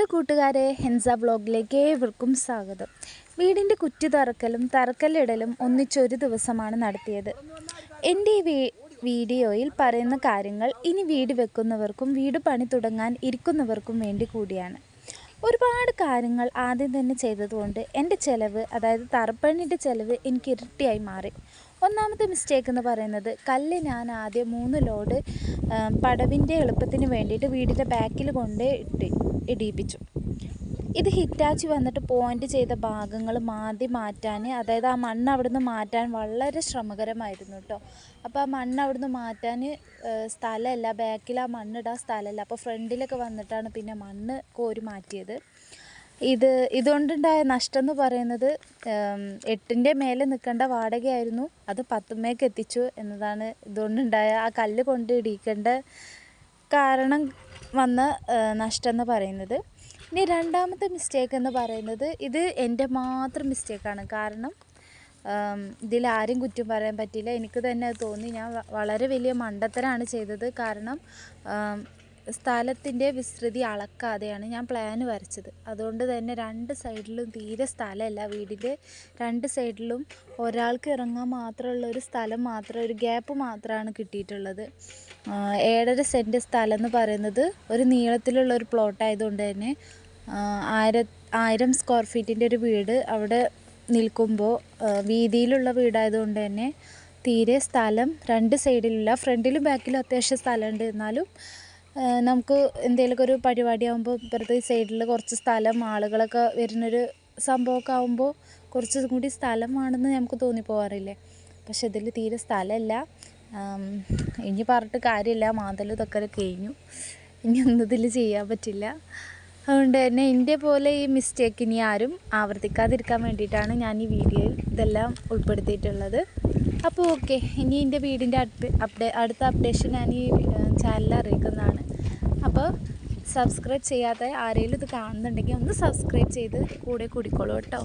Hello കൂട്ടുകാരെ, ഹെൻസ വ്ളോഗിലേക്ക് ഏവർക്കും സ്വാഗതം. വീടിൻ്റെ കുറ്റി തറക്കല്ലിടലും ഒന്നിച്ചൊരു ദിവസമാണ് നടത്തിയത്. എൻ്റെ ഈ വീഡിയോയിൽ പറയുന്ന കാര്യങ്ങൾ ഇനി വീട് വെക്കുന്നവർക്കും വീട് പണി തുടങ്ങാൻ ഇരിക്കുന്നവർക്കും വേണ്ടി കൂടിയാണ്. ഒരുപാട് കാര്യങ്ങൾ ആദ്യം തന്നെ ചെയ്തതുകൊണ്ട് എൻ്റെ ചിലവ്, അതായത് തറപ്പണിൻ്റെ ചിലവ് എനിക്ക് ഇരട്ടിയായി മാറി. ഒന്നാമത്തെ മിസ്റ്റേക്ക് എന്ന് പറയുന്നത്, കല്ല് ഞാൻ ആദ്യം 3 ലോഡ് പടവിൻ്റെ എളുപ്പത്തിന് വേണ്ടിയിട്ട് വീടിൻ്റെ ബാക്കിൽ കൊണ്ട് ഇടിയിപ്പിച്ചു. ഇത് ഹിറ്റാച്ചി വന്നിട്ട് പോയിൻ്റ് ചെയ്ത ഭാഗങ്ങൾ മാറ്റാൻ, അതായത് ആ മണ്ണ് അവിടുന്ന് മാറ്റാൻ വളരെ ശ്രമകരമായിരുന്നു കേട്ടോ. അപ്പോൾ ആ മണ്ണ് അവിടുന്ന് മാറ്റാൻ സ്ഥലമല്ല, ബാക്കിൽ ആ മണ്ണിടാൻ സ്ഥലമല്ല. അപ്പോൾ ഫ്രണ്ടിലൊക്കെ വന്നിട്ടാണ് പിന്നെ മണ്ണ് കോരി മാറ്റിയത്. ഇതുകൊണ്ടുണ്ടായ നഷ്ടം എന്ന് പറയുന്നത്, 8ൻ്റെ മേലെ നിൽക്കേണ്ട വാടകയായിരുന്നു, അത് 10 എത്തിച്ചു എന്നതാണ് ഇതുകൊണ്ടുണ്ടായ ആ കല്ല് കൊണ്ട് ഇടിക്കേണ്ട കാരണം വന്ന നഷ്ടം എന്ന് പറയുന്നത്. ഇനി രണ്ടാമത്തെ മിസ്റ്റേക്ക് എന്ന് പറയുന്നത്, ഇത് എൻ്റെ മാത്രം മിസ്റ്റേക്കാണ്. കാരണം ഇതിലാരും കുറ്റം പറയാൻ പറ്റില്ല, എനിക്ക് തന്നെ അത് തോന്നി. ഞാൻ വളരെ വലിയ മണ്ടത്തരമാണ് ചെയ്തത്. കാരണം സ്ഥലത്തിൻ്റെ വിസ്തൃതി അളക്കാതെയാണ് ഞാൻ പ്ലാൻ വരച്ചത്. അതുകൊണ്ട് തന്നെ 2 സൈഡിലും തീരെ സ്ഥലമല്ല. വീടിൻ്റെ 2 സൈഡിലും ഒരാൾക്ക് ഇറങ്ങാൻ മാത്രമുള്ള ഒരു സ്ഥലം ഒരു ഗ്യാപ്പ് മാത്രമാണ് കിട്ടിയിട്ടുള്ളത്. 7.5 സെൻറ്റ് സ്ഥലം എന്ന് പറയുന്നത് ഒരു നീളത്തിലുള്ള ഒരു പ്ലോട്ട് ആയതുകൊണ്ട് തന്നെ 1000 സ്ക്വയർ ഫീറ്റിൻ്റെ ഒരു വീട് അവിടെ നിൽക്കുമ്പോൾ, വീതിയിലുള്ള വീടായതുകൊണ്ട് തന്നെ തീരെ സ്ഥലം 2 സൈഡിലില്ല. ഫ്രണ്ടിലും ബാക്കിലും അത്യാവശ്യം സ്ഥലമുണ്ട്. എന്നാലും നമുക്ക് എന്തെങ്കിലുമൊക്കെ ഒരു പരിപാടിയാകുമ്പോൾ ഇപ്പുറത്തെ സൈഡിൽ കുറച്ച് സ്ഥലം, ആളുകളൊക്കെ വരുന്നൊരു സംഭവമൊക്കെ ആകുമ്പോൾ കുറച്ചും കൂടി സ്ഥലമാണെന്ന് നമുക്ക് തോന്നിപ്പോവാറില്ലേ. പക്ഷെ ഇതിൽ തീരെ സ്ഥലമില്ല. ഇനി പറഞ്ഞിട്ട് കാര്യമില്ല, മാന്തലും ഇതൊക്കെ കഴിഞ്ഞു. ഇനി ഒന്നും ഇതിൽ ചെയ്യാൻ പറ്റില്ല. അതുകൊണ്ട് തന്നെ എൻ്റെ പോലെ ഈ മിസ്റ്റേക്ക് ഇനി ആരും ആവർത്തിക്കാതിരിക്കാൻ വേണ്ടിയിട്ടാണ് ഞാൻ ഈ വീഡിയോയിൽ ഇതെല്ലാം ഉൾപ്പെടുത്തിയിട്ടുള്ളത്. അപ്പോൾ ഓക്കെ, ഇനി എൻ്റെ വീടിൻ്റെ അടുത്ത അപ്ഡേഷൻ ഞാൻ ഈ ചാനലിൽ അറിയിക്കുന്നതാണ്. അപ്പോൾ സബ്സ്ക്രൈബ് ചെയ്യാത്ത ആരെങ്കിലും ഇത് കാണുന്നുണ്ടെങ്കിൽ ഒന്ന് സബ്സ്ക്രൈബ് ചെയ്ത് കൂടെ കൂടിക്കോളൂ കേട്ടോ.